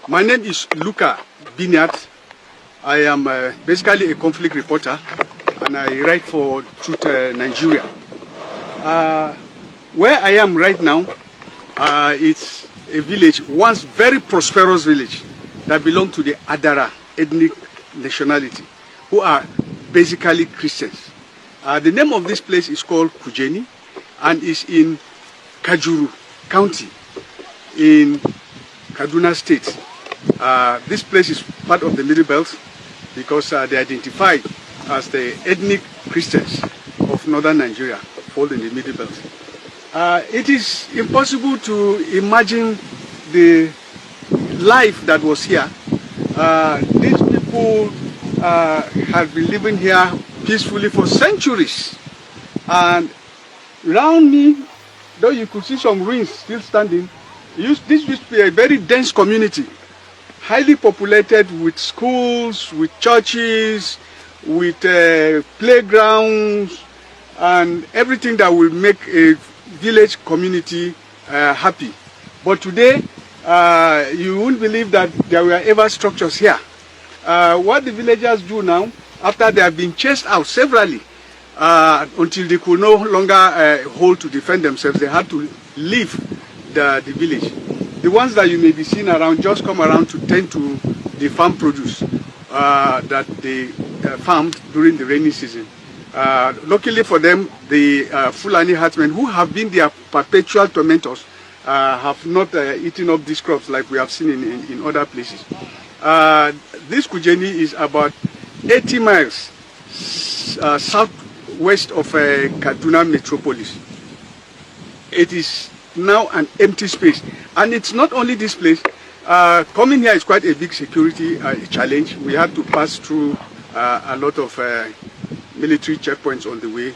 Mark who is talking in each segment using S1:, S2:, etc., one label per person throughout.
S1: My name is Luca Binyat. I am basically a conflict reporter, and I write for Truth Nigeria. Where I am right now, it's a village, once very prosperous village, that belonged to the Adara ethnic nationality, who are basically Christians. The name of this place is called Kujeni, and is in Kajuru County in Kaduna State. This place is part of the Middle Belt because they identify as the ethnic Christians of northern Nigeria, fall in the Middle Belt. It is impossible to imagine the life that was here. These people have been living here peacefully for centuries. And around me, though you could see some ruins still standing, this used to be a very dense community, highly populated with schools, with churches, with playgrounds, and everything that will make a village community happy. But today, you won't believe that there were ever structures here. What the villagers do now, after they have been chased out severally, until they could no longer hold to defend themselves, they had to leave the village. The ones that you may be seeing around just come around to tend to the farm produce that they farmed during the rainy season. Luckily for them, the Fulani herdsmen, who have been their perpetual tormentors, have not eaten up these crops like we have seen in other places. This Kujeni is about 80 miles southwest of Kaduna metropolis. It is now an empty space, and it's not only this place. Coming here is quite a big security challenge. We had to pass through a lot of military checkpoints on the way,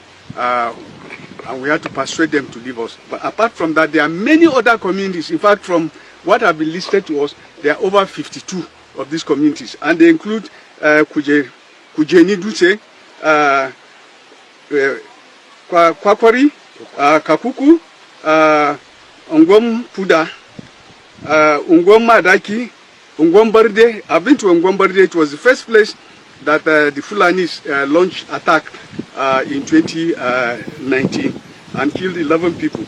S1: and we had to persuade them to leave us. But apart from that, there are many other communities. In fact, from what have been listed to us, there are over 52 of these communities, and they include Kujeni Dutse, Kwakwari, Kakuku, Ungwom Puda, Ungwom Madaki, Ungwom Barde. I've been to Ungwom Barde. It was the first place that the Fulanis launched attack in 2019 and killed 11 people.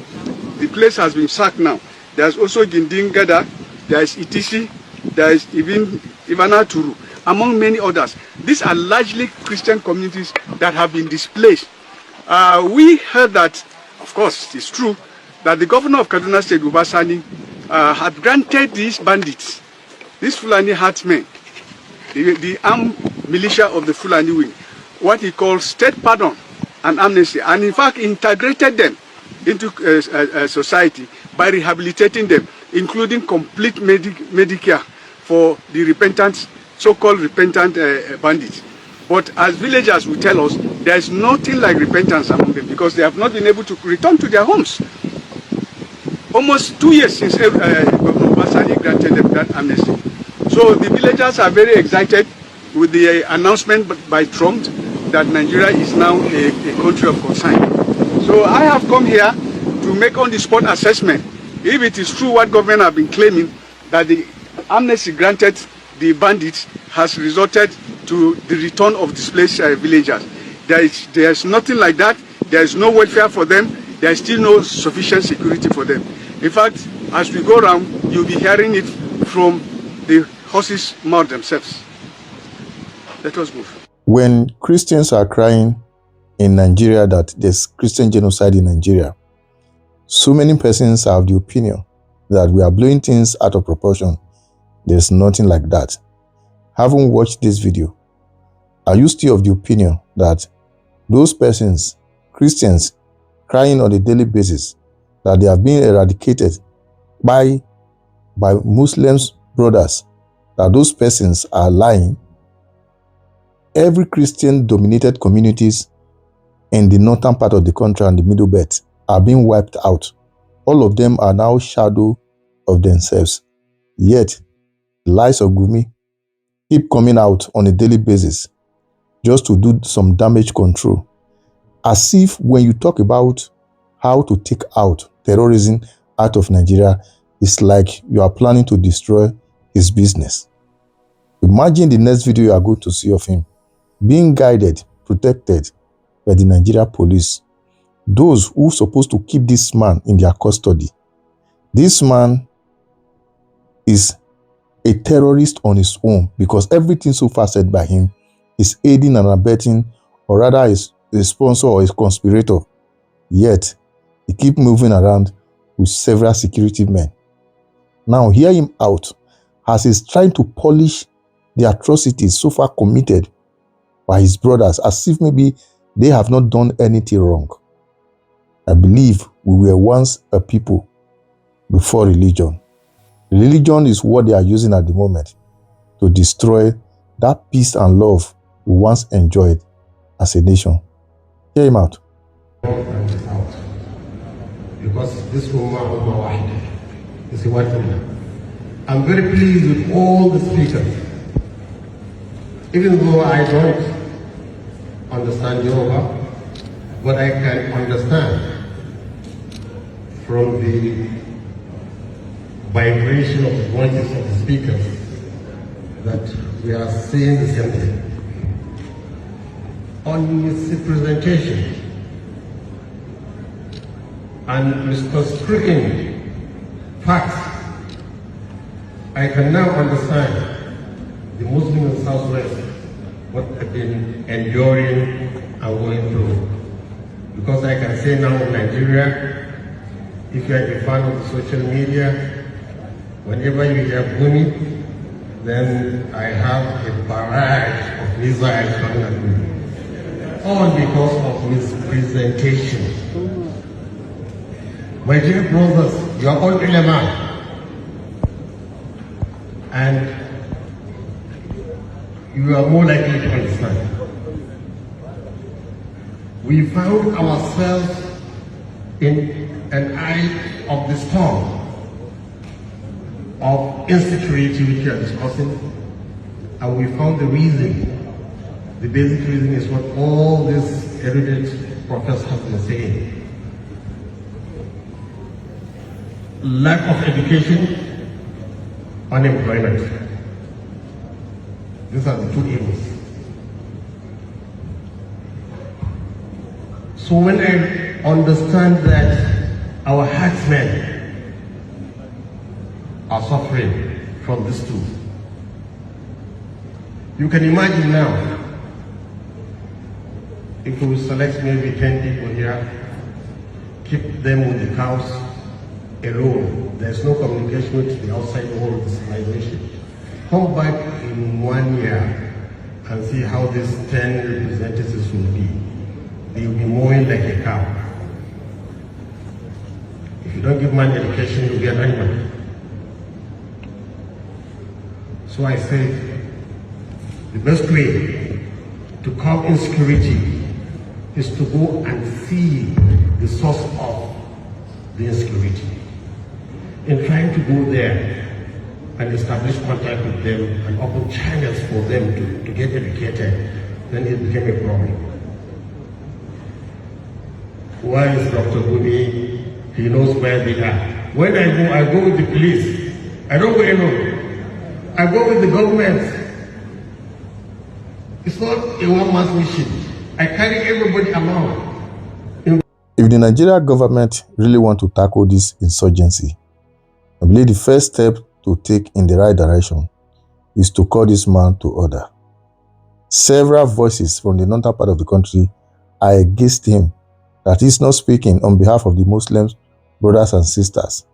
S1: The place has been sacked now. There's also Gindingada, there's Itisi, there's even Ivanaturu, among many others. These are largely Christian communities that have been displaced. We heard that, of course, it's true, that the governor of Kaduna State, Ubasani, had granted these bandits, these Fulani herdsmen, the armed militia of the Fulani wing, what he calls state pardon and amnesty, and in fact integrated them into society by rehabilitating them, including complete Medicare for the repentant, so-called repentant bandits. But as villagers will tell us, there is nothing like repentance among them because they have not been able to return to their homes. Almost 2 years since Governor Basani granted them that amnesty. So the villagers are very excited with the announcement by Trump that Nigeria is now a country of concern. So I have come here to make on-the-spot assessment if it is true what government have been claiming, that the amnesty granted the bandits has resulted to the return of displaced villagers. There is nothing like that. There is no welfare for them. There is still no sufficient security for them. In fact, as we go around, you'll be hearing it from the horses' mouth themselves. Let us move.
S2: When Christians are crying in Nigeria that there's Christian genocide in Nigeria, so many persons have the opinion that we are blowing things out of proportion. There's nothing like that. Having watched this video, are you still of the opinion that those persons, Christians, crying on a daily basis that they have been eradicated by Muslims brothers, that those persons are lying? Every Christian-dominated communities in the northern part of the country and the Middle Belt are being wiped out. All of them are now shadow of themselves. Yet, the lies of Gumi keep coming out on a daily basis just to do some damage control. As if when you talk about how to take out terrorism out of Nigeria, it's like you are planning to destroy his business. Imagine the next video you are going to see of him being guided, protected by the Nigeria police, those who are supposed to keep this man in their custody. This man is a terrorist on his own, because everything so far said by him is aiding and abetting, or rather is a sponsor or a conspirator. Yet, he keeps moving around with several security men. Now, hear him out as he's trying to polish the atrocities so far committed by his brothers, as if maybe they have not done anything wrong. I believe we were once a people before religion. Religion is what they are using at the moment to destroy that peace and love we once enjoyed as a nation. Hear him out.
S3: Because this Ummah is one thing. I'm very pleased with all the speakers. Even though I don't understand Yoruba, but I can understand from the vibration of the voices of the speakers that we are saying the same thing. On misrepresentation and misconstruing facts, I can now understand the Muslims in Southwest, what have been enduring and going through. Because I can say now in Nigeria, if you are a fan of the social media, whenever you hear Gumi, then I have a barrage of missiles coming at me. All because of mispresentation. My dear brothers, you are all ulama. And you are more likely to understand. We found ourselves in an eye of the storm of insecurity which we are discussing, and we found the reason. The basic reason is what all these erudite prophets have been saying. Lack of education, unemployment. These are the two evils. So when I understand that our herdsmen are suffering from this too, you can imagine now, if we select maybe 10 people here, keep them with the cows alone, there's no communication with the outside world of civilization. Come back in 1 year and see how these 10 representatives will be. They will be mowing like a cow. If you don't give man education, you'll be an animal. So I say, the best way to curb insecurity is to go and see the source of the insecurity. In trying to go there and establish contact with them and open channels for them to get educated, then it became a problem. Why is Dr. Gumi? He knows where they are. When I go with the police. I don't go alone. I go with the government. It's not a one-man mission. I carry everybody along.
S2: If the Nigeria government really want to tackle this insurgency, I believe the first step to take in the right direction is to call this man to order. Several voices from the northern part of the country are against him, that he's not speaking on behalf of the Muslims, brothers and sisters,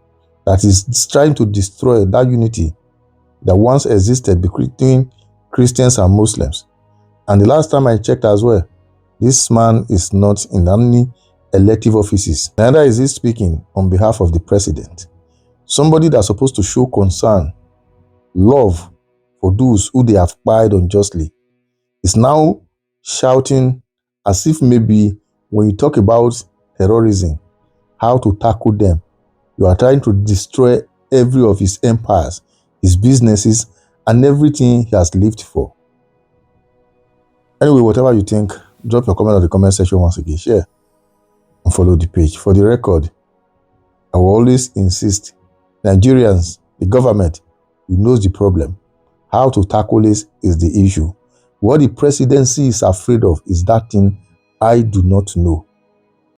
S2: that is trying to destroy that unity that once existed between Christians and Muslims. And the last time I checked as well, this man is not in any elective offices. Neither is he speaking on behalf of the president. Somebody that's supposed to show concern, love for those who they have fired unjustly, is now shouting as if maybe when you talk about terrorism, how to tackle them, you are trying to destroy every of his empires, his businesses, and everything he has lived for. Anyway, whatever you think, drop your comment in the comment section once again, share, and follow the page. For the record, I will always insist, Nigerians, the government, He knows the problem. How to tackle this is the issue. What the presidency is afraid of is that thing I do not know.